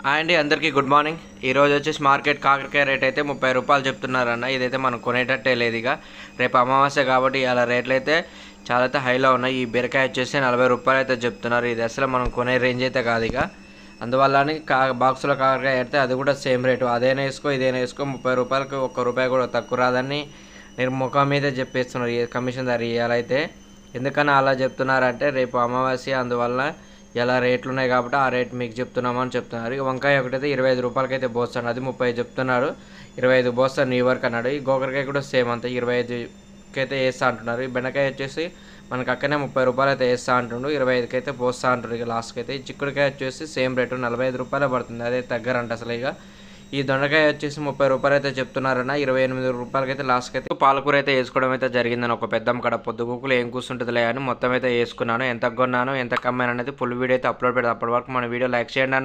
అండి అందరికీ good morning. ఈరోజు వచ్చేసి మార్కెట్ కాకరకాయ రేట్ అయితే 30 రూపాయలు చెప్తున్నారన్న. ఇదైతే మనం కొనేటట్టే లేదు. ఇక రేపు అమావాస్య కాబట్టి ఇలా రేట్లు అయితే చాలా అయితే హైలో ఉన్నాయి. ఈ బీరకాయ వచ్చేసి 40 రూపాయలు అయితే చెప్తున్నారు. ఇది అసలు మనం కొనే రేంజ్ అయితే కాదు. ఇక అందువల్ల బాక్సులో కాకరకాయ అయితే అది కూడా సేమ్ రేటు. అదేనా వేసుకో ఇదేనా వేసుకో 30 రూపాయలకు 1 రూపాయి కూడా తక్కువ రాదని నేను ముఖం మీద చెప్పేస్తున్నారు ఈ కమిషన్ ధర ఇవాళైతే. ఎందుకని అలా చెప్తున్నారంటే రేపు అమావాస్య, అందువల్ల ఇలా రేట్లు ఉన్నాయి కాబట్టి ఆ రేట్ మీకు చెప్తున్నామని చెప్తున్నారు. ఇక వంకాయ ఒకటైతే 25 రూపాయలకైతే పోస్తాను, అది 30 చెప్తున్నారు. 25 పోస్తాను నీ వరకు అన్నాడు. ఈ గోకరకాయ కూడా సేమ్ అంతే 25కి అయితే వేస్తా అంటున్నారు. ఈ బెండకాయ వచ్చేసి మనకు అక్కడనే 30 రూపాయలు అయితే వేస్తా అంటుండు, 25కి అయితే పోస్తా అంటారు. ఇక లాస్ట్కి అయితే ఈ చిక్కుడుకాయ వచ్చేసి సేమ్ రేటు 45 రూపాయలే పడుతుంది, అదే తగ్గరంట అసలు. ఇక ఈ దొండకాయ వచ్చేసి 30 రూపాయలు అయితే చెప్తున్నారన్న, 28 రూపాయలకి అయితే లాస్ట్కి అయితే పాలకూర అయితే వేసుకోవడం అయితే జరిగిందని ఒక పెద్దమ్మ కడ పొద్దుగూకులు ఏం కూర్చుంటుందిలే అని మొత్తం అయితే వేసుకున్నాను. ఎంత కొన్నాను ఎంత కమ్మాను అనేది ఫుల్ వీడియో అయితే అప్లోడ్ పెడతాను. అప్పటి వరకు మన వీడియో లైక్ చేయండి.